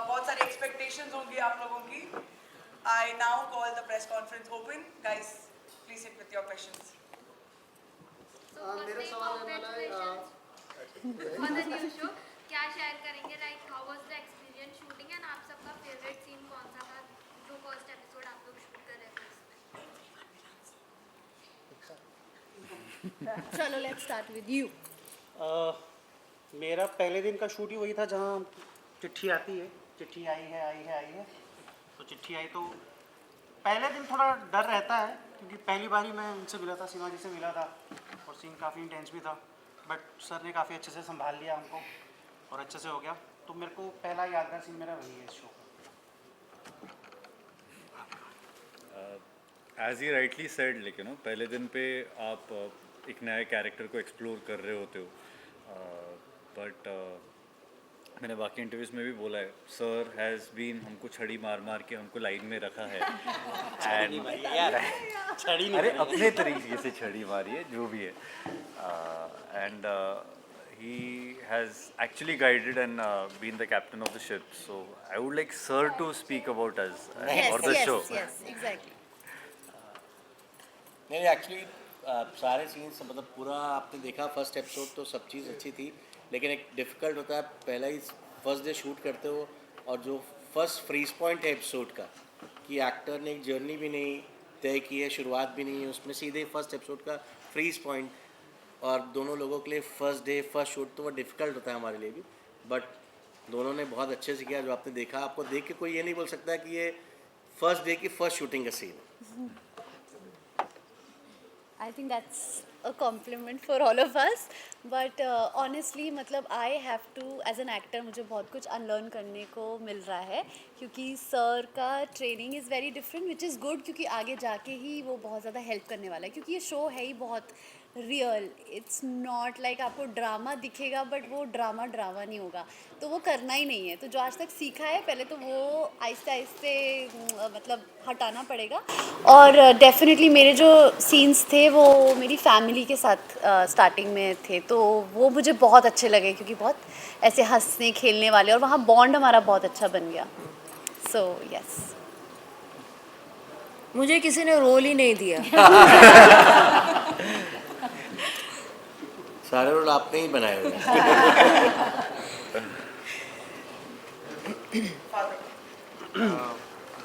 बहुत सारी एक्सपेक्टेशंस होंगी आप लोगों की. I now call the press conference open. Guys, please sit with your questions. मेरा सवाल है for the new show. क्या शेयर करेंगे? Like how was the experience shooting and आप सबका favorite scene कौन सा था जो first episode आप लोग shoot कर रहे थे उसमें? चलो let's start with you. मेरा पहले दिन का शूट ही वही था जहाँ चिट्ठी आती है, चिट्ठी आई है। तो चिट्ठी आई तो पहले दिन थोड़ा डर रहता है क्योंकि पहली बार ही मैं उनसे मिला था, सीमा जी से मिला था और सीन काफ़ी इंटेंस भी था, बट सर ने काफ़ी अच्छे से संभाल लिया हमको और अच्छे से हो गया. तो मेरे को पहला यादगार सीन मेरा वही है इस शो का. एज ही राइटली सेड, लेकिन पहले दिन पे आप एक नए कैरेक्टर को एक्सप्लोर कर रहे होते हो, बट मैंने बाकी इंटरव्यूज़ में भी बोला है, सर हैज़ बीन हमको छड़ी मार मार के हमको लाइन में रखा है. अरे अपने तरीके से छड़ी मारी है जो भी है, and he has actually guided and been the captain of the ship. So I would like sir to speak about us or the show. Yes, exactly. नहीं एक्चुअली सारे सीन्स मतलब पूरा आपने देखा फर्स्ट एपिसोड तो सब चीज़ अच्छी थी, लेकिन एक डिफ़िकल्ट होता है पहला ही फर्स्ट डे शूट करते हो और जो फर्स्ट फ्रीज पॉइंट है एपिसोड का कि एक्टर ने एक जर्नी भी नहीं तय की है, शुरुआत भी नहीं है, उसमें सीधे फर्स्ट एपिसोड का फ्रीज पॉइंट और दोनों लोगों के लिए फर्स्ट डे फर्स्ट शूट तो वो डिफ़िकल्ट होता है हमारे लिए भी, बट दोनों ने बहुत अच्छे से किया. जो आपने देखा, आपको देख के कोई ये नहीं बोल सकता कि ये फर्स्ट डे की फर्स्ट शूटिंग का सीन है. I think that's a compliment for all of us. But honestly, मतलब I have to as an actor मुझे बहुत कुछ unlearn करने को मिल रहा है क्योंकि सर का training is very different which is good क्योंकि आगे जाके ही वो बहुत ज़्यादा हेल्प करने वाला है क्योंकि ये शो है ही बहुत रियल. इट्स नॉट लाइक आपको ड्रामा दिखेगा बट वो ड्रामा नहीं होगा, तो वो करना ही नहीं है. तो जो आज तक सीखा है पहले तो वो आहिस्ते आहिस्ते मतलब हटाना पड़ेगा. और डेफिनेटली मेरे जो सीन्स थे वो मेरी फैमिली के साथ स्टार्टिंग में थे, तो वो मुझे बहुत अच्छे लगे क्योंकि बहुत ऐसे हंसने खेलने वाले और वहाँ बॉन्ड हमारा बहुत अच्छा बन गया. So yes. मुझे किसी ने रोल ही नहीं दिया. सारे रोल आपने ही बनाए हुए हैं.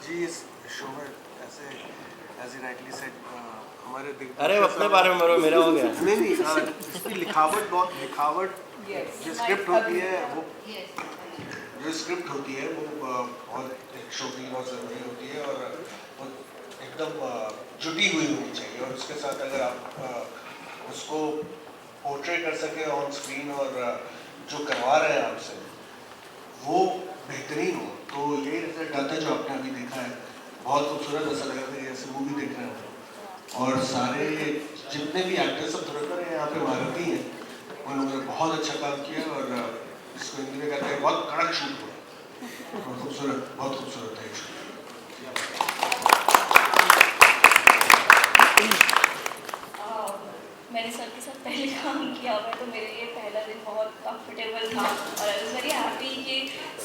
जी इस शो में ऐसे एज ही राइटली सेड हमारे अरे अपने बारे में बोलो, मेरा हो गया. नहीं इसकी लिखावट जो स्क्रिप्ट होती है वो बहुत एक शो की बहुत ज़रूरी होती है और वो एकदम जुटी हुई होनी चाहिए और उसके साथ अगर आप उसको पोर्ट्रे कर सके ऑन स्क्रीन और जो करवा रहे हैं आपसे वो बेहतरीन हो, तो यही रिजल्ट आता है जो आपने अभी देखा है. बहुत खूबसूरत ऐसा लगा था जैसे मूवी देख रहे हो और सारे जितने भी एक्टर्स सब धुरंधर हैं यहाँ पे भारती हैं, उन लोगों ने बहुत अच्छा काम किया और इसको हिंदी में कहते हैं बहुत कड़क शूट हुआ, बहुत खूबसूरत है शूट. मैंने सर के साथ पहले काम किया हुआ है तो मेरे लिए पहला दिन बहुत कंफर्टेबल था और आई वाज वेरी हैप्पी कि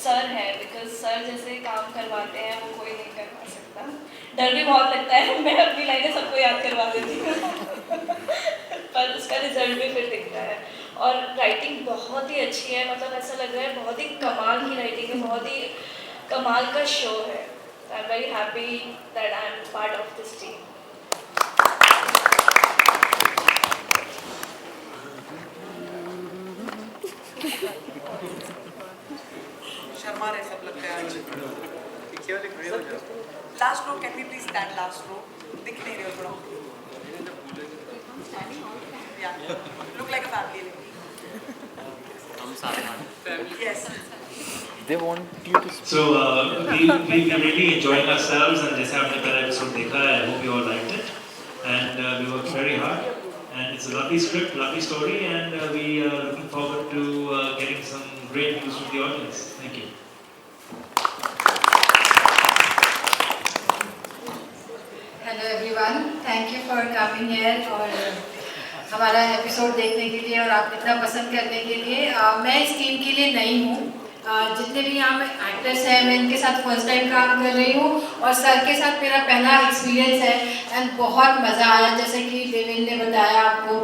सर है बिकॉज सर जैसे काम करवाते हैं वो कोई नहीं करवा सकता. डर भी बहुत लगता है, मैं अपनी लाइनें सबको याद करवा देती हूँ पर उसका रिजल्ट भी फिर दिखता है. और राइटिंग बहुत ही अच्छी है, मतलब ऐसा लग रहा है बहुत ही कमाल की राइटिंग है, बहुत ही कमाल का शो है. I am very happy that I am part of this team. शर्मा रहे सब लगता है. Last row, can we please stand last row? दिख नहीं रहे हो थोड़ा. Look like a family. हम सारे Yes. They want you to speak. So we really enjoyed ourselves and जैसे आपने पहला एपिसोड देखा है, I hope you all liked it and we worked very hard and it's a lovely script, lovely story and we are looking forward to getting some great news from the audience. Thank you. Hello everyone, thank you for coming here और हमारा episode देखने के लिए और आप इतना पसंद करने के लिए. मैं इस टीम के लिए नई हूँ जितने भी यहाँ में एक्टर्स हैं मैं इनके साथ फर्स्ट टाइम काम कर रही हूँ और सर के साथ मेरा पहला एक्सपीरियंस है एंड बहुत मज़ा आया। जैसे कि देवेंद्र ने बताया आपको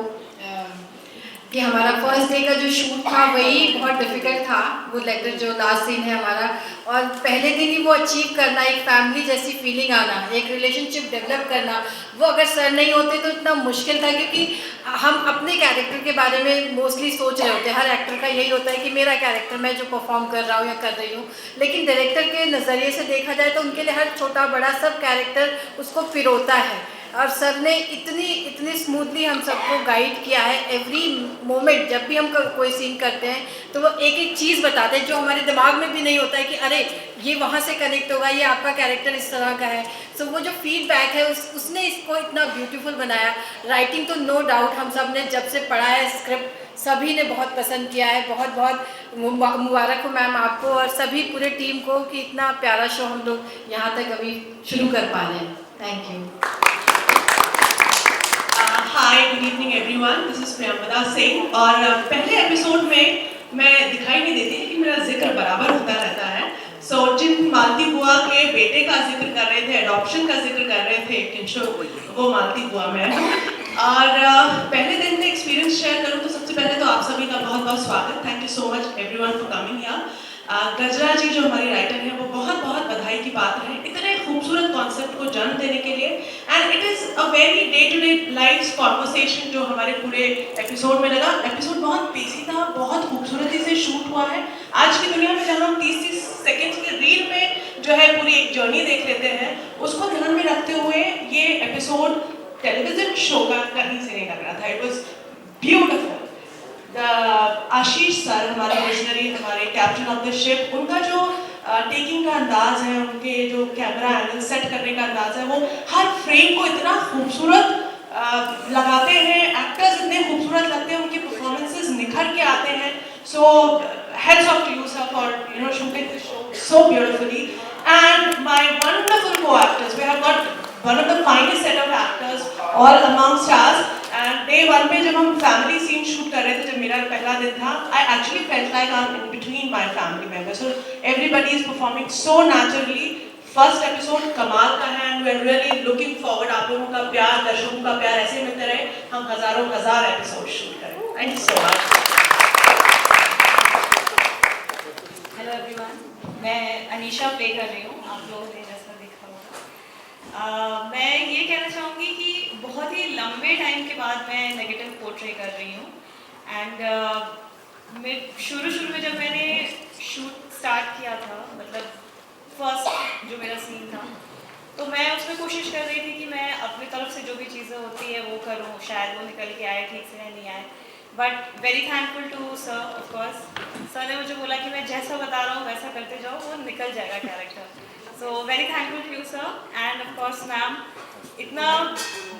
कि हमारा फर्स्ट डे का जो शूट था वही बहुत डिफिकल्ट था, वो लेक्चर जो लास्ट सीन है हमारा, और पहले दिन ही वो अचीव करना, एक फैमिली जैसी फीलिंग आना, एक रिलेशनशिप डेवलप करना, वो अगर सर नहीं होते तो इतना मुश्किल था। क्योंकि हम अपने कैरेक्टर के बारे में मोस्टली सोच रहे होते हैं, हर एक्टर का यही होता है कि मेरा कैरेक्टर मैं जो परफॉर्म कर रहा हूँ या कर रही हूँ, लेकिन डायरेक्टर के नज़रिए से देखा जाए तो उनके लिए हर छोटा बड़ा सब कैरेक्टर उसको पिरोता है। और सर ने इतनी स्मूथली हम सबको गाइड किया है। एवरी मोमेंट जब भी हम कोई सीन करते हैं तो वो एक एक चीज़ बताते हैं जो हमारे दिमाग में भी नहीं होता है कि अरे ये वहाँ से कनेक्ट होगा, ये आपका कैरेक्टर इस तरह का है। सो वो जो फीडबैक है उसने इसको इतना ब्यूटीफुल बनाया। राइटिंग तो नो डाउट हम सब ने जब से पढ़ा है स्क्रिप्ट सभी ने बहुत पसंद किया है। बहुत बहुत मुबारक हो मैम आपको और सभी पूरे टीम को कि इतना प्यारा शो हम लोग यहाँ तक अभी शुरू कर पा रहे हैं। Thank you. Hi, good evening everyone, this is Priyamvada Singh. और पहले एपिसोड में मैं दिखाई नहीं देती लेकिन मेरा जिक्र बराबर होता रहता है। सो जिन मालती बुआ के बेटे का जिक्र कर रहे थे, अडॉप्शन का जिक्र कर रहे थे किंशो, वो मालती बुआ मैं हूँ। और पहले दिन में एक्सपीरियंस शेयर करूँ तो सबसे पहले तो आप सभी का बहुत बहुत स्वागत। Thank you so much everyone for coming here. गजरा जी जो हमारी राइटर हैं वो बहुत बहुत बधाई की बात है इतने खूबसूरत कॉन्सेप्ट को जन्म देने के लिए। And it is a very day to day life conversation जो हमारे पूरे एपिसोड में लगा। एपिसोड बहुत पेसी था, बहुत खूबसूरती से शूट हुआ है। आज की दुनिया में जहाँ हम 30 सेकेंड्स की रील में जो है पूरी एक जर्नी देख लेते हैं, उसको ध्यान में रखते हुए ये एपिसोड टेलीविजन शो का कहीं से नहीं लग रहा था। It was beautiful. Ashish sir हमारे विजनरी, हमारे कैप्टन ऑफ द शिप, उनका जो टेकिंग का अंदाज है, उनके जो कैमरा एंगल सेट करने का अंदाज है, वो हर फ्रेम को इतना खूबसूरत लगाते हैं। एक्टर्स इतने खूबसूरत लगते हैं, उनकी परफॉर्मेंसेस निखर के आते हैं। सो heads off to you sir for shooting this show so beautifully, and my wonderful co-actors. We have got one of the finest set of actors all amongst us. And day one पे जब हम family scene shoot कर रहे थे, जब मेरा पहला दिन था, I actually felt like I'm in between my family members. So everybody is performing so naturally. First episode कमाल का है and we're really looking forward. आप लोगों का प्यार, दर्शकों का प्यार ऐसे मिलते रहे, हम हजारों हजार एपिसोड शूट करें। Thank you so much. Hello everyone, मैं अनीशा प्ले कर रही हूँ, आप लोगों ने जैसा देखा होगा। मैं ये कहना चाहूँगी कि बहुत ही लंबे टाइम के बाद मैं नेगेटिव पोर्ट्रे कर रही हूँ। एंड मैं शुरू में जब मैंने शूट स्टार्ट किया था, मतलब फर्स्ट जो मेरा सीन था, तो मैं उसमें कोशिश कर रही थी कि मैं अपनी तरफ से जो भी चीज़ें होती है वो करूँ, शायद वो निकल के आए ठीक से या नहीं आए। But very thankful to sir, of course sir ने मुझे बोला कि मैं जैसा बता रहा हूँ वैसा करते जाओ, वो निकल जाएगा character. So very thankful to you sir and of course ma'am, इतना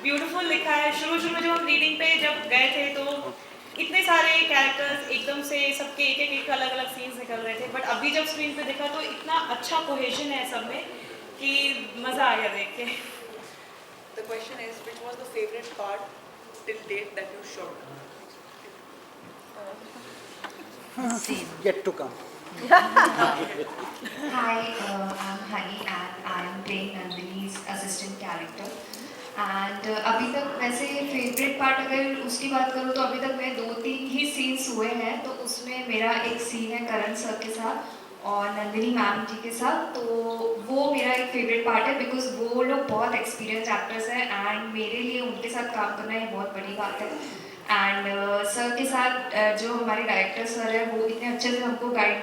ब्यूटीफुल लिखा है। शुरू में जब हम रीडिंग पे जब गए थे तो इतने सारे कैरेक्टर्स एकदम से सबके एक अलग अलग सीन्स निकल रहे थे, बट अभी जब स्क्रीन पे देखा तो इतना अच्छा कोहेजन है सब में कि मज़ा आ गया देख के। The question is, which was the favorite part till date that you shot? Yet to come. Hi, I'm Honey and I'm playing Nandini's assistant character. And अभी तक वैसे फेवरेट पार्ट अगर उसकी बात करूँ तो अभी तक मैं 2-3 ही सीन्स हुए हैं। तो उसमें मेरा एक सीन है करण सर के साथ और नंदिनी मैम जी के साथ, तो वो मेरा एक फेवरेट पार्ट है बिकॉज वो लोग बहुत एक्सपीरियंस एक्टर्स हैं एंड मेरे लिए उनके साथ काम करना ये बहुत बड़ी बात है। एंड सर के साथ जो हमारे डायरेक्टर सर है वो इतने अच्छे से हमको गाइड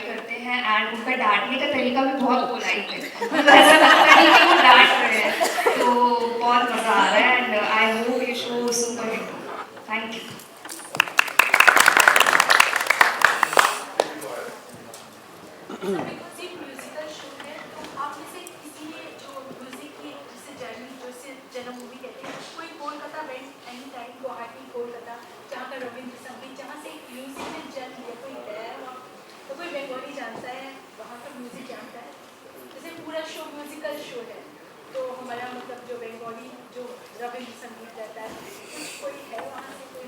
करते हैं एंड उनका डांटने का तरीका भी बहुत पोलाइट है, मतलब ऐसा लगता है कि वो डांट रहे हैं, तो बहुत मज़ा आ रहा है एंड आई होप ये शो सुपर हिट हो। Thank you. म्यूजिकल शो है, तो आप में से किसी ने जो म्यूजिक की जैसे जर्नी जैसे जन्म मूवी कहते हैं, कोई Kolkata went any time, Guwahati Kolkata जहाँ का रविंद्र संगीत जहाँ से म्यूजिक में जन्म लिया, कोई है वहाँ, तो कोई बंगाली जानता है वहाँ का म्यूजिक जानता है। जैसे पूरा शो म्यूजिकल शो है तो हमारा मतलब जो बंगाली जो रविंद्र संगीत रहता है, कोई है वहाँ से कोई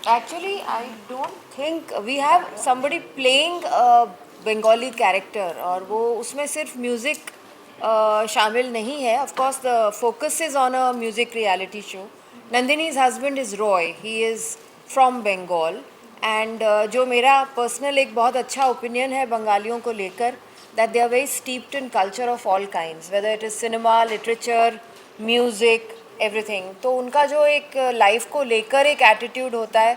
Actually, I don't think we have somebody playing a Bengali character और वो उसमें सिर्फ म्यूज़िक शामिल नहीं है. Of course, the focus is on a music reality show. Nandini's husband is Roy. He is from Bengal. And जो मेरा personal एक बहुत अच्छा opinion है बंगालियों को लेकर, that they are very steeped in culture of all kinds, whether it is cinema, literature, music, everything. तो उनका जो एक लाइफ को लेकर एक एटीट्यूड होता है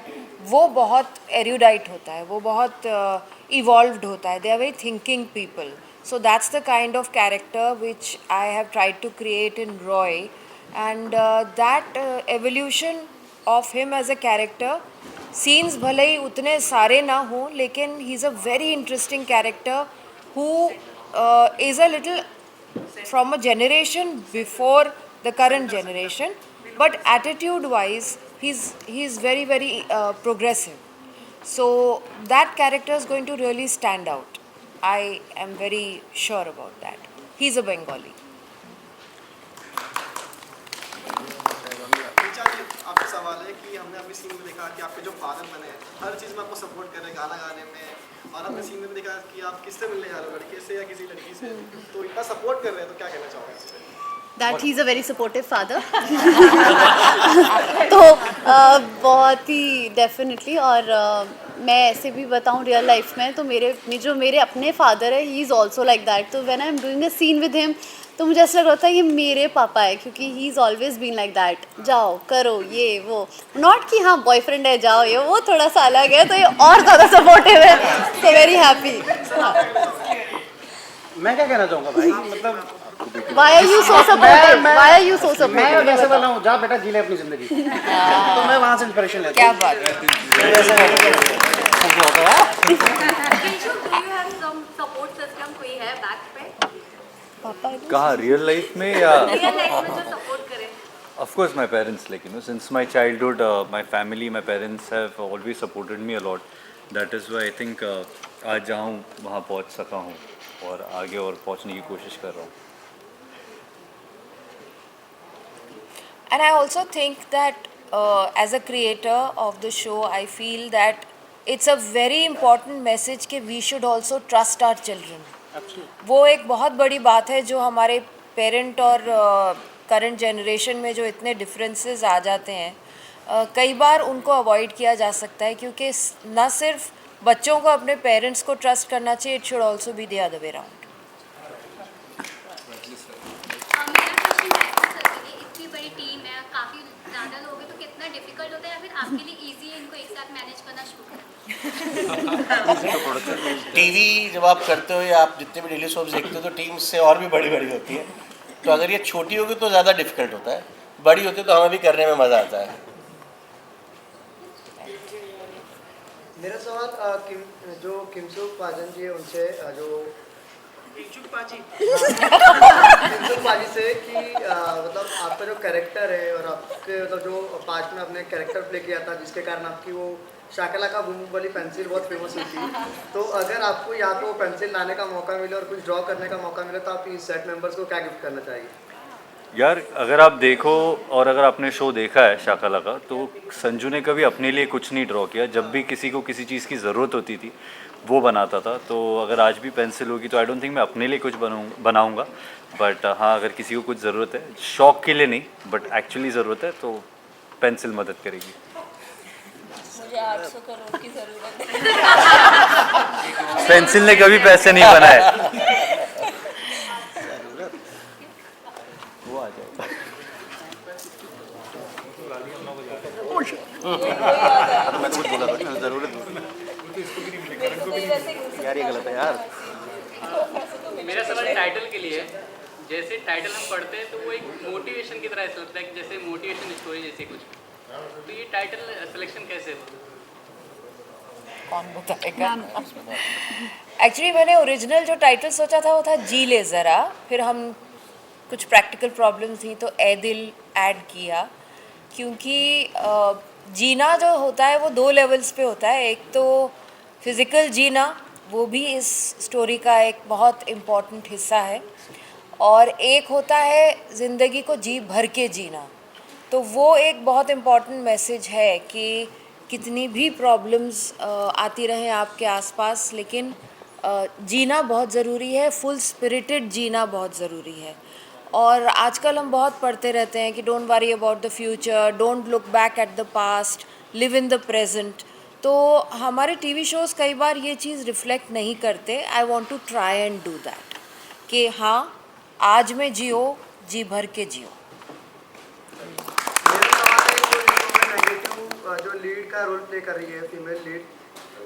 वो बहुत एरुडाइट होता है, वो बहुत इवॉल्व्ड होता है. They are very thinking people. So that's the kind of character which I have tried to create in Roy. And that evolution of him as a character, scenes भले ही उतने सारे ना हों लेकिन he is a very interesting character who is a little from a generation before the current generation, but attitude wise he's very very progressive. So that character is going to really stand out. I am very sure about that. He's a Bengali. आपसे सवाल है कि हमने अभी scene में देखा कि आपके जो फादर बने हैं हर चीज़ में आपको सपोर्ट कर रहे हैं, गाना गाने में, और हमने सीन में देखा कि आप किससे मिलने जा रहे हो, लड़के से या किसी लड़की से, तो इतना सपोर्ट कर रहे हैं, तो क्या कहना चाहोगे इससे? That he's a very supportive father. तो बहुत ही डेफिनेटली. और मैं ऐसे भी बताऊँ रियल लाइफ में तो मेरे अपने फादर है, he is also like that. तो when I am doing a scene with him तो मुझे ऐसा लग रहा था ये मेरे पापा है, क्योंकि he is always been like that. जाओ करो ये वो, नॉट कि हाँ बॉयफ्रेंड है जाओ ये वो, थोड़ा सा अलग है. तो ये और ज़्यादा सपोर्टिव है. So very happy. मैं क्या कहना चाहूँगा भाई, मतलब Why are you so supportive? Why are you so supportive? मैं वैसे वाला हूँ, जा बेटा जी ले अपनी जिंदगी. तो मैं वहाँ से इंस्पिरेशन लेता क्या बात है. Kinshu, do you have some support system? कोई है बैक पे? पापा कहाँ रियल लाइफ में या रियल लाइफ में जो सपोर्ट करे? Of course, my parents, like, you know, since my childhood, my family, my parents have always supported me a lot. That is why I think आज जहाँ हूँ वहाँ पहुँच सका हूँ और आगे और पहुँचने की कोशिश कर रहा हूँ. And I also think that as a creator of the show, I feel that it's a very important message कि we should also trust our children. वो एक बहुत बड़ी बात है जो हमारे पेरेंट और करंट जनरेशन में जो इतने डिफरेंसेस आ जाते हैं, कई बार उनको अवॉइड किया जा सकता है, क्योंकि ना सिर्फ बच्चों को अपने पेरेंट्स को ट्रस्ट करना चाहिए, it should also be the other way round. इतनी बड़ी टीम है, काफ़ी ज़्यादा लोग हैं, तो कितना डिफिकल्ट होता है या फिर आपके लिए इजी है इनको एक साथ मैनेज करना शुरू करना? टीवी जब आप करते हो या आप जितने भी डेली शोज देखते हो तो टीम से और भी बड़ी बड़ी होती है. तो अगर ये छोटी होगी तो ज़्यादा डिफिकल्ट होता है, बड़ी होती है तो हमें भी करने में मज़ा आता है. मेरा सवाल जो किंसुक पाजन जी है उनसे, जो किंसुक पाजी से कि मतलब आपका जो कैरेक्टर है और आपके मतलब जो पास्ट में आपने कैरेक्टर प्ले किया था जिसके कारण आपकी वो शाकला का बूम वाली पेंसिल बहुत फेमस हुई थी, तो अगर आपको या तो पेंसिल लाने का मौका मिले और कुछ ड्रॉ करने का मौका मिले तो आप इस सेट मेंबर्स को क्या गिफ्ट करना चाहिए? यार अगर आप देखो और अगर आपने शो देखा है शाकाला का, तो संजू ने कभी अपने लिए कुछ नहीं ड्रॉ किया. जब भी किसी को किसी चीज़ की ज़रूरत होती थी वो बनाता था. तो अगर आज भी पेंसिल होगी तो आई डोंट थिंक मैं अपने लिए कुछ बनाऊंगा. बट हाँ, अगर किसी को कुछ ज़रूरत है, शौक के लिए नहीं बट एक्चुअली ज़रूरत है, तो पेंसिल मदद करेगी. मुझे 800 करोड़ की ज़रूरत है. पेंसिल ने कभी पैसे नहीं बनाए. वो आ जाएगा. मैं तो कुछ बोला था ज़रूरत यार, ये गलत है यार. मेरा सवाल टाइटल के लिए है. जैसे टाइटल हम पढ़ते हैं तो वो एक मोटिवेशन की तरह ऐसा लगता है कि जैसे मोटिवेशन स्टोरी जैसे कुछ. तो ये टाइटल सिलेक्शन कैसे हो? कौन बताएगा? एक्चुअली मैंने ओरिजिनल जो टाइटल सोचा था वो था जी ले ज़रा, फिर हम कुछ प्रैक्टिकल प्रॉब्लम्स थी तो ए दिल ऐड किया, क्योंकि जीना जो होता है वो 2 लेवल्स पे होता है. एक तो फिज़िकल जीना, वो भी इस स्टोरी का एक बहुत इम्पॉर्टेंट हिस्सा है, और एक होता है ज़िंदगी को जी भर के जीना. तो वो एक बहुत इम्पॉर्टेंट मैसेज है कि कितनी भी प्रॉब्लम्स आती रहें आपके आसपास, लेकिन जीना बहुत ज़रूरी है, फुल स्पिरिटेड जीना बहुत ज़रूरी है। और आजकल हम बहुत पढ़ते रहते हैं कि don't worry about the future, don't look back at the past, live in the present. तो हमारे टीवी शोज़ कई बार ये चीज़ रिफ्लेक्ट नहीं करते। I want to try and do that कि हाँ, आज में जियो, जी भर के जियो। जो लीड का रोल प्ले कर रही है फीमेल लीड,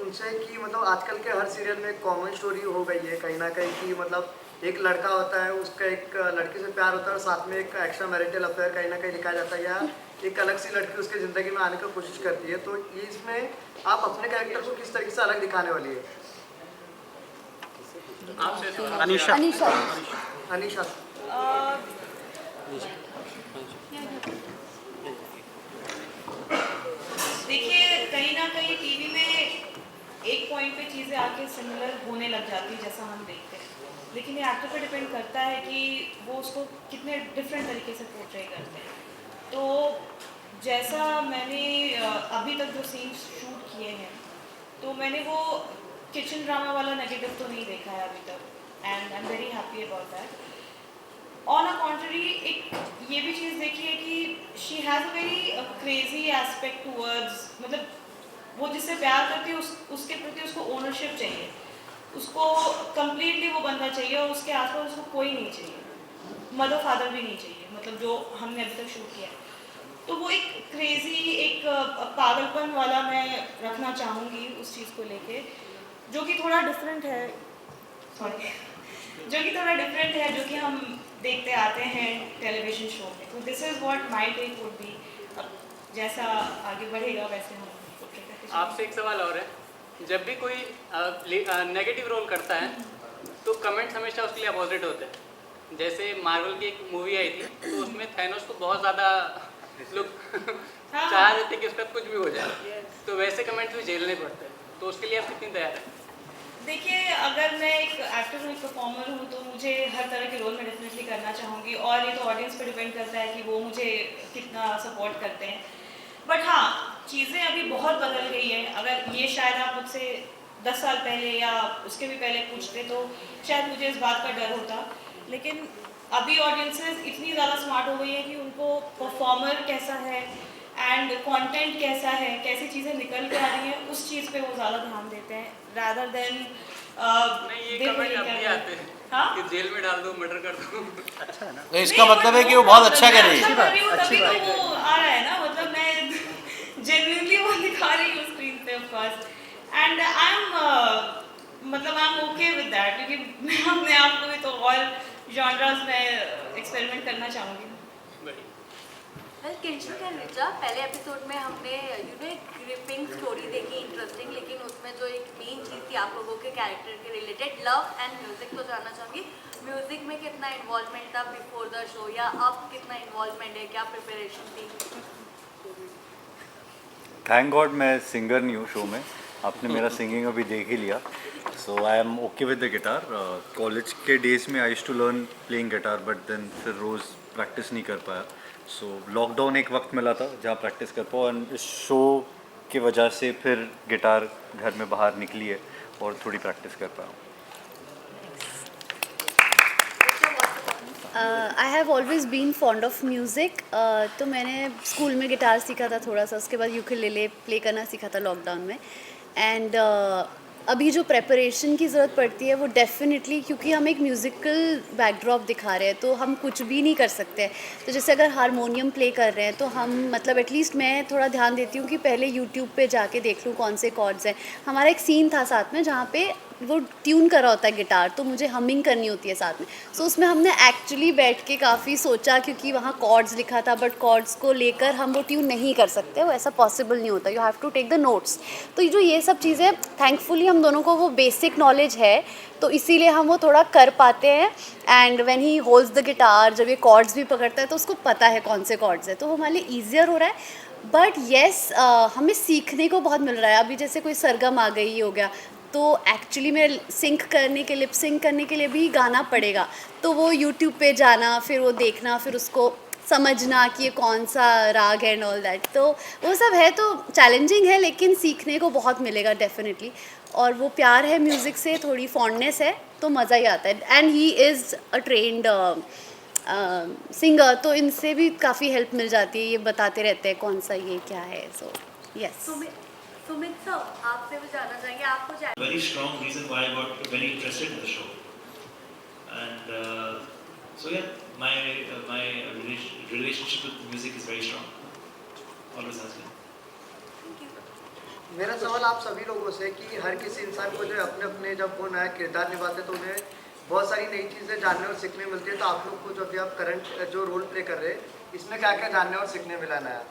उनसे कि मतलब आजकल के हर सीरियल में कॉमन स्टोरी हो गई है कहीं ना कहीं कि मतलब एक लड़का होता है, उसका एक लड़की से प्यार होता है और साथ में एक एक्स्ट्रा मैरिटल अफेयर कहीं ना कहीं दिखाया जाता है, या एक अलग सी लड़की उसके ज़िंदगी में आने की कोशिश करती है। तो ये इसमें आप अपने कैरेक्टर को किस तरीके से अलग दिखाने वाली है? अनीशा। अनीशा। अनीशा। देखिए, कहीं ना कहीं टीवी में एक पॉइंट पे चीज़ें आके सिमिलर होने लग जाती है जैसा हम देखते हैं, लेकिन ये एक्टर पे डिपेंड करता है कि वो उसको कितने डिफरेंट तरीके से पोर्ट्रे करते हैं। तो जैसा मैंने अभी तक जो सीन्स शूट किए हैं, तो मैंने वो किचन ड्रामा वाला नेगेटिव तो नहीं देखा है अभी तक, and I am very happy about that. On a contrary, एक ये भी चीज़ देखी है कि she has a very crazy aspect towards, मतलब वो जिससे प्यार करती है उसके प्रति उसको ओनरशिप चाहिए, उसको कंप्लीटली वो बंदा चाहिए और उसके आसपास उसको कोई नहीं चाहिए, मदर फादर भी नहीं चाहिए, मतलब जो हमने अभी तक शूट किया है। तो वो एक क्रेजी, एक पागलपन वाला मैं रखना चाहूँगी उस चीज़ को लेके, जो कि थोड़ा डिफरेंट है, जो कि थोड़ा डिफरेंट है जो कि हम देखते आते हैं टेलीविज़न शो में। तो this is what my take would be. अब जैसा आगे बढ़ेगा वैसे हम आपसे एक सवाल और है, जब भी कोई नेगेटिव रोल करता है तो कमेंट्स हमेशा उसके लिए अपोजिट होते हैं। जैसे मार्वल की एक मूवी आई थी, तो उसमें थैनोस को बहुत ज़्यादा लोग चाह रहे थे कि उसका कुछ भी हो जाए, तो वैसे कमेंट्स भी झेलने पड़ते हैं, तो उसके लिए आप कितनी तैयार हैं? देखिए, अगर मैं एक एक्टर हूँ, एक परफॉर्मर हूँ, तो मुझे हर तरह के रोल में डेफिनेटली करना चाहूँगी, और ये तो ऑडियंस पे डिपेंड करता है कि वो मुझे कितना सपोर्ट करते हैं। बट हाँ, चीज़ें अभी बहुत बदल गई हैं। अगर ये शायद आप मुझसे 10 साल पहले या उसके भी पहले पूछते तो शायद मुझे इस बात का डर होता, लेकिन अभी ऑडियंसेस इतनी ज़्यादा स्मार्ट हो गई है कि उनको परफॉर्मर कैसा है एंड कंटेंट कैसा है, कैसी चीज़ें निकल के आ रही हैं, उस चीज़ पे वो ज़्यादा ध्यान देते हैं रादर देन ये कमेंट अभी आते हैं कि जेल में डाल दो, मर्डर कर दो। अच्छा है ना, तो इसका मतलब है कि वो बहुत अच्छा कर रही है। तभी तो वो आ रहा है ना, मतलब मैं जेन्युइनली वो दिखा रही हूँ स्क्रीन पे of course, and I am मतलब I am okay with that, क्योंकि मैं अपने आप को भी तो और जॉनरास में एक्सपेरिमेंट करना चाहूँगी। किंशुक एंड रिचा, पहले एपिसोड में हमने एक ग्रिपिंग स्टोरी देखी, इंटरेस्टिंग, लेकिन उसमें जो एक मेन चीज़ थी आप लोगों के कैरेक्टर के रिलेटेड लव एंड म्यूजिक, तो जानना चाहूँगी म्यूजिक में कितना इन्वॉल्वमेंट था बिफोर द शो, या अब कितना इन्वॉल्वमेंट है, क्या प्रिपरेशन थी? थैंक गॉड मैं सिंगर नहीं हूँ शो में, आपने मेरा सिंगिंग अभी देख ही लिया, so I am okay with the guitar. College के डेज में I used to learn playing guitar, but then फिर रोज़ प्रैक्टिस नहीं कर पाया। सो लॉकडाउन एक वक्त मिला था जहाँ प्रैक्टिस कर पाओ, एंड इस शो की वजह से फिर गिटार घर में बाहर निकली है और थोड़ी प्रैक्टिस कर पाया। I have always been fond of music, तो मैंने स्कूल में गिटार सीखा था थोड़ा सा, उसके बाद यूकेलेले प्ले करना सीखा था लॉकडाउन में, एंड अभी जो प्रेपरेशन की ज़रूरत पड़ती है वो डेफिनेटली, क्योंकि हम एक म्यूज़िकल बैकड्रॉप दिखा रहे हैं तो हम कुछ भी नहीं कर सकते। तो जैसे अगर हारमोनियम प्ले कर रहे हैं तो हम मतलब एटलीस्ट मैं थोड़ा ध्यान देती हूँ कि पहले यूट्यूब पे जाके देख लूँ कौन से कॉर्ड्स हैं। हमारा एक सीन था साथ में जहाँ पे वो ट्यून कर रहा होता है गिटार, तो मुझे हमिंग करनी होती है साथ में। सो उसमें हमने एक्चुअली बैठ के काफ़ी सोचा, क्योंकि वहाँ कॉर्ड्स लिखा था, बट कॉर्ड्स को लेकर हम वो ट्यून नहीं कर सकते, वो ऐसा पॉसिबल नहीं होता, you have to take the notes. तो जो ये सब चीज़ें थैंकफुली हम दोनों को वो बेसिक नॉलेज है, तो इसीलिए हम वो थोड़ा कर पाते हैं। And when he holds the guitar, जब ये कॉर्ड्स भी पकड़ता है तो उसको पता है कौन से कॉर्ड्स है, तो वो हमारे लिए ईजियर हो रहा है। बट येस, हमें सीखने को बहुत मिल रहा है। अभी जैसे कोई सरगम आ गई हो गया, तो एक्चुअली में सिंक करने के, लिप सिंक करने के लिए भी गाना पड़ेगा, तो वो यूट्यूब पे जाना, फिर वो देखना, फिर उसको समझना कि ये कौन सा राग है एंड ऑल दैट, तो वो सब है, तो चैलेंजिंग है लेकिन सीखने को बहुत मिलेगा डेफिनेटली। और वो प्यार है म्यूज़िक से, थोड़ी फॉन्डनेस है, तो मज़ा ही आता है। And he is a trend singer, तो इनसे भी काफ़ी हेल्प मिल जाती है, ये बताते रहते हैं कौन सा ये क्या है। So yes. सुमित सर, आपसे भी जानना चाहेंगे, आपको Very strong reason why I got very interested in the show, and so yeah, my relationship with music is very strong. Always has been. मेरा सवाल आप सभी लोगों से कि हर किसी इंसान को जो अपने अपने जब वो नया किरदार निभाते तो उन्हें बहुत सारी नई चीज़ें जानने और सीखने मिलती है, तो आप लोग को जो अभी आप करंट जो रोल प्ले कर रहे हैं इसमें क्या क्या जानने और सीखने मिला नया?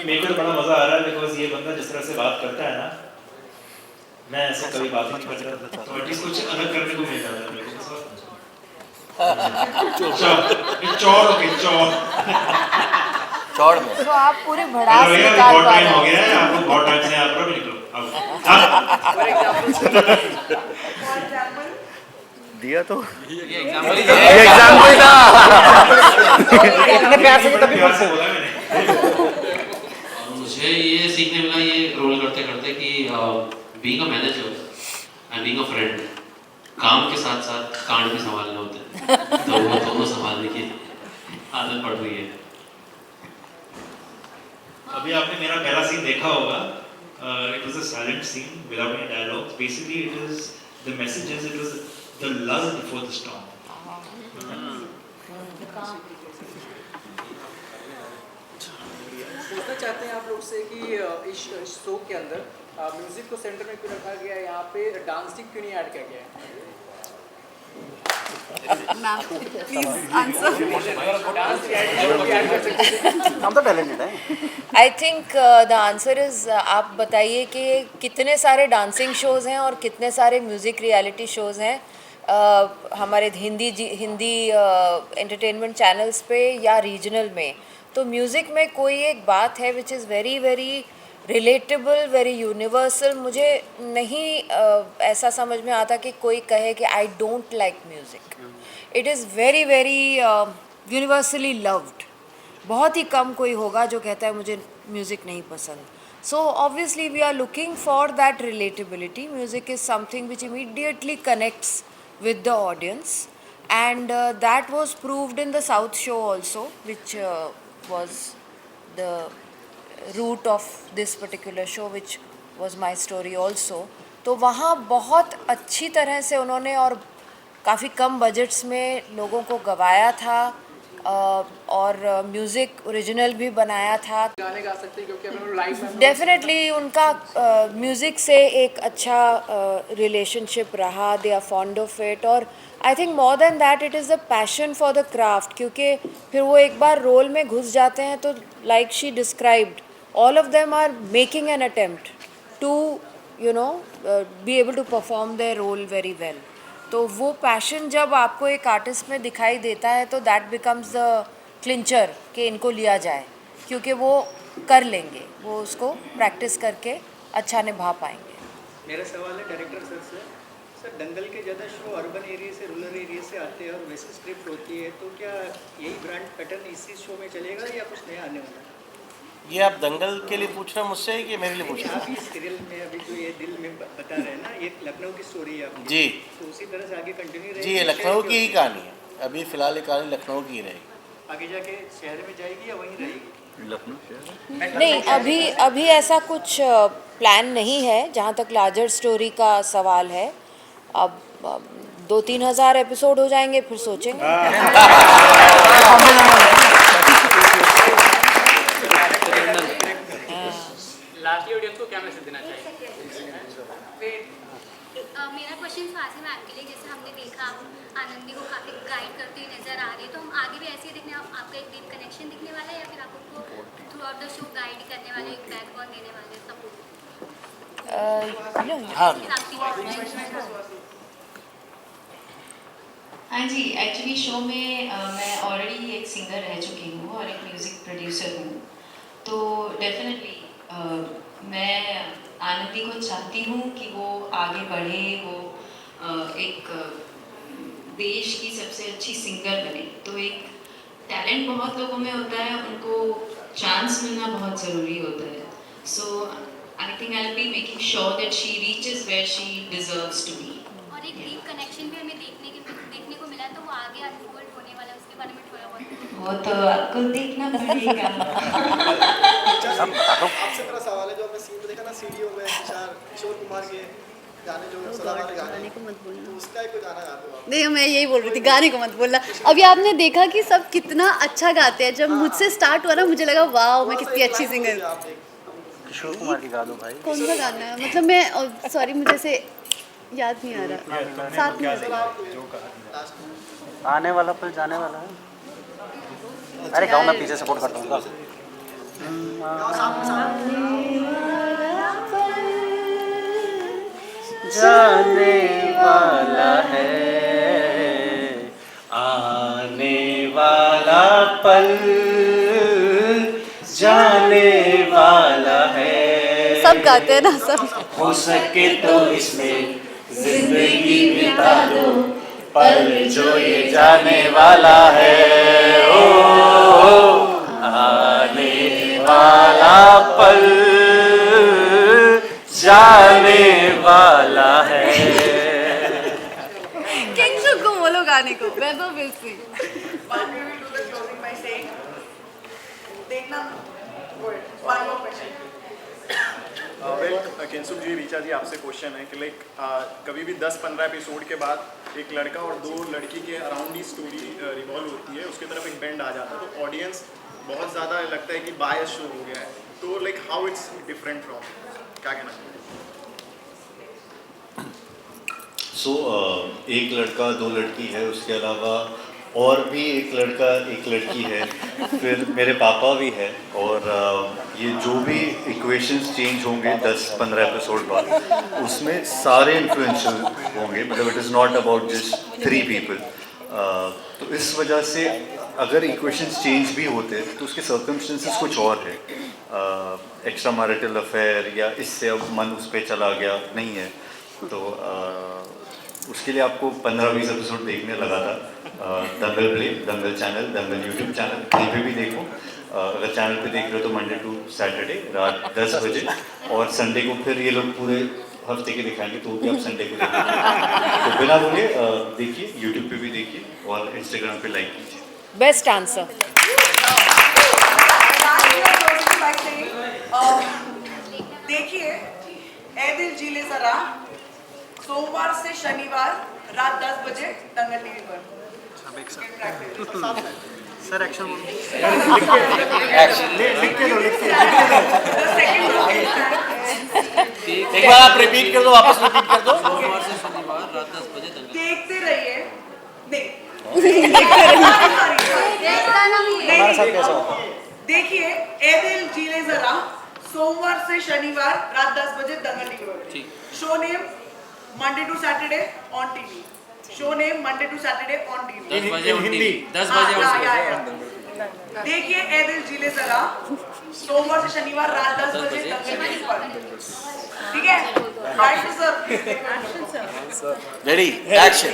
मेरे को तो बड़ा मजा आ रहा है बिकॉज ये बंदा जिस तरह से बात करता है ना, मैं ऐसे कभी बात नहीं करता, तो एटलीस्ट कुछ अलग करने को मिल जाता है मेरे को। चौड़ में तो आप पूरे भड़ास निकाल बहुत पा टाइम रहे हो हैं। गया है, आप लोग बहुत टाइम से आप लोग निकलो दिया तो ये एग्जाम्पल इतने प्यार से तभी प्यार से बोला मैंने। मुझे ये सीखने मिला ये रोल करते करते कि being a manager and being a friend, काम के साथ साथ कांड भी संभालने होते हैं, तो वो दोनों संभालने की आदत पड़ रही है। अभी आपने मेरा पहला सीन देखा होगा, it was a silent scene without any dialogues. Basically it is the message is it was the love before the storm. पूछना चाहते हैं आप लोग से कि इस शो के अंदर म्यूजिक को सेंटर में क्यों रखा गया है, यहाँ पे डांसिंग क्यों नहीं ऐड किया गया है? हम तो टैलेंटेड हैं। I think the answer is, आप बताइए कि कितने सारे डांसिंग शोज़ हैं और कितने सारे म्यूज़िक रियलिटी शोज़ हैं हमारे हिंदी एंटरटेनमेंट चैनल्स पे या रीजनल में। तो म्यूज़िक में कोई एक बात है which is very very relatable, very universal. मुझे नहीं ऐसा समझ में आता कि कोई कहे कि I don't like music. It is very very universally loved. बहुत ही कम कोई होगा जो कहता है मुझे म्यूज़िक नहीं पसंद। So obviously we are looking for that relatability. Music is something which immediately connects with the audience, and that was proved in the South show also, which was the root of this particular show, which was my story also. तो वहाँ बहुत अच्छी तरह से उन्होंने और काफ़ी कम budgets में लोगों को गवाया था और म्यूज़िक ओरिजिनल भी बनाया था। गाने गा सकते हैं क्योंकि हम लाइव में डेफिनेटली उनका म्यूज़िक से एक अच्छा रिलेशनशिप रहा, they are fond of it. और I think more than that it is the passion for the craft, क्योंकि फिर वो एक बार रोल में घुस जाते हैं तो like she described, all of them are making an attempt to you know be able to perform their role very well. तो वो पैशन जब आपको एक आर्टिस्ट में दिखाई देता है तो दैट बिकम्स द क्लिंचर कि इनको लिया जाए, क्योंकि वो कर लेंगे, वो उसको प्रैक्टिस करके अच्छा निभा पाएंगे। मेरा सवाल है डायरेक्टर सर से। सर, दंगल के ज़्यादा शो अर्बन एरिया से रूरल एरिया से आते हैं और वैसे स्क्रिप्ट होती है, तो क्या यही ब्रांड पैटर्न इसी शो में चलेगा या कुछ नया आने वाला है? ये आप दंगल के लिए पूछ रहे हैं मुझसे कि मेरे लिए पूछ रहे हैं? आप इस सीरियल में अभी जो ये दिल में बता रहे हैं ना, ये लखनऊ की स्टोरी है आपकी। जी। तो उसी तरह से आगे कंटिन्यू रहेगी? जी, ये लखनऊ की ही कहानी है। अभी फ़िलहाल ये कहानी लखनऊ की ही रहेगी। आगे जाके शहर में जाएगी या वहीं रहेगी? लखनऊ नहीं, अभी ऐसा कुछ प्लान नहीं है जहाँ तक लार्जर स्टोरी का सवाल है। अब 2-3 हज़ार एपिसोड हो जाएंगे फिर सोचेंगे। लास्टली ऑडियंस को क्या मैसेज देना चाहिए? मेरा क्वेश्चन फासी मैम के लिए, जैसे हमने देखा आनंदी को काफ़ी गाइड करती हुई नजर आ रही है, तो हम आगे भी ऐसे ही दिखने, आपका एक डीप कनेक्शन दिखने वाला है या फिर आप उनको through out the show guide करने वाले, एक बैकबोन देने वाले सपोर्ट? हाँ जी, एक्चुअली शो में मैं ऑलरेडी एक सिंगर रह चुकी हूँ और एक म्यूज़िक प्रोड्यूसर हूँ, तो डेफिनेटली मैं आनंदी को चाहती हूँ कि वो आगे बढ़े, वो एक देश की सबसे अच्छी सिंगर बने। तो एक टैलेंट बहुत लोगों में होता है, उनको चांस मिलना बहुत ज़रूरी होता है। So I think I will be making sure that she reaches where she deserves to be. और एक डीप कनेक्शन भी हमें देखने को मिला, तो वो आगे अनफोल्ड होने वाला है, उसके बारे में थोड़ा बहुत वो तो आपको देखना पड़ेगा। आपसे मेरा सवाल है, जो आपने सीन में देखा ना सीढ़ियों में किशोर कुमार के गाने, जो सदाबहार गाने को मत बोलना, तो उसका एक गाना गाते हो आप? नहीं, मैं यही बोल रही थी, गाने को मत बोलना। अभी आपने देखा कि सब कितना अच्छा गाते हैं। जब मुझसे स्टार्ट हुआ ना, मुझे लगा वाह मैं कितनी अच्छी सिंगर। किशोर कुमार की गा दो भाई। कौन सा गाना है? मतलब मैं सॉरी, मुझे से याद नहीं आ रहा। साथ में आने वाला पल जाने वाला है। अरे गाओ, मैं पीछे सपोर्ट करता हूँ। जाने वाला है, आने वाला पल जाने वाला है। सब गाते हैं ना सब। हो सके तो इसमें जिंदगी बिता दो, पल जो ये जाने वाला है। ओ आने वाला पल जाने वाला है। किंग्स को बोलो गाने को। Vaibhav will sing. But we will do the closing by saying, देखना, good. One more question. केंसुक जी, रीचा जी, आपसे क्वेश्चन है कि लाइक कभी भी 10-15 एपिसोड के बाद एक लड़का और 2 लड़की के अराउंड ही स्टोरी रिवॉल्व होती है, उसकी तरफ एक बेंड आ जाता है, तो ऑडियंस बहुत ज़्यादा लगता है कि बायस शो हो गया है। तो like how it's different from, क्या कहना चाहिए? एक लड़का 2 लड़की है, उसके अलावा और भी एक लड़का एक लड़की है, फिर मेरे पापा भी है, और ये जो भी इक्वेशंस चेंज होंगे 10-15 एपिसोड बाद, उसमें सारे इन्फ्लुएंशियल होंगे। मतलब it is not about just 3 people. तो इस वजह से अगर इक्वेशंस चेंज भी होते तो उसके सर्कमस्टेंसेस कुछ और है। एक्स्ट्रा मैरिटल अफेयर या इससे अब मन उस पर चला गया नहीं है, तो उसके लिए आपको 15-20 एपिसोड देखने लगा था। दंगल प्ले, दंगल चैनल, दंगल यूट्यूब चैनल, कहीं पे भी देखो। अगर चैनल पे देख रहे हो तो मंडे टू सैटरडे रात 10 बजे, और संडे को फिर ये लोग पूरे हफ्ते के दिखाएंगे, तो भी आप संडे को देखिए। तो बिना बोले देखिए, यूट्यूब पे भी देखिए और इंस्टाग्राम पे लाइक कीजिए। Best answer. देखिए ए दिल जी ले जरा, सोमवार से शनिवार रात 10 बजे दंगल टीवी पर। सर एक्शन एक बार आप रिपीट कर दो, वापस रिपीट कर दो। सोमवार से शनिवार रात 10 बजे तक देखते रहिए। हमारे साथ कैसा होता है? देखिए ए दिल जी ले जरा, सोमवार से शनिवार रात 10 बजे दंगल टीवी पर। Show name Monday to Saturday on TV. Show name Monday to Saturday on TV. 10 बजे ऑन टीवी, 10 बजे। देखिए ए दिल जी ले जरा, सोमवार से शनिवार रात 10 बजे दंगल टीवी पर। ठीक है, राइट सर? Ready, action.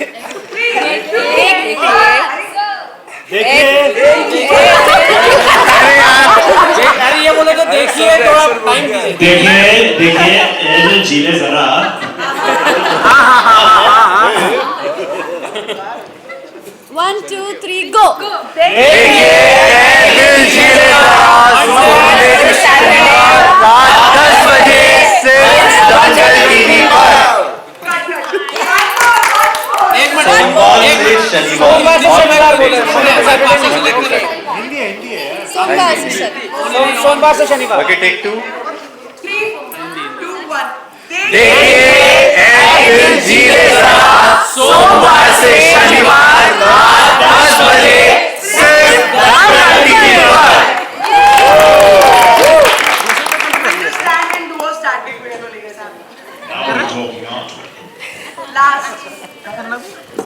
अरे ये बोले तो देखिए, तो आप टाइम देखिए एल जीले जरा। 1 2 3 गो। सोमवार से शनिवार बोले, सोमवार से शनिवार। Okay, take 2। 3 2 1।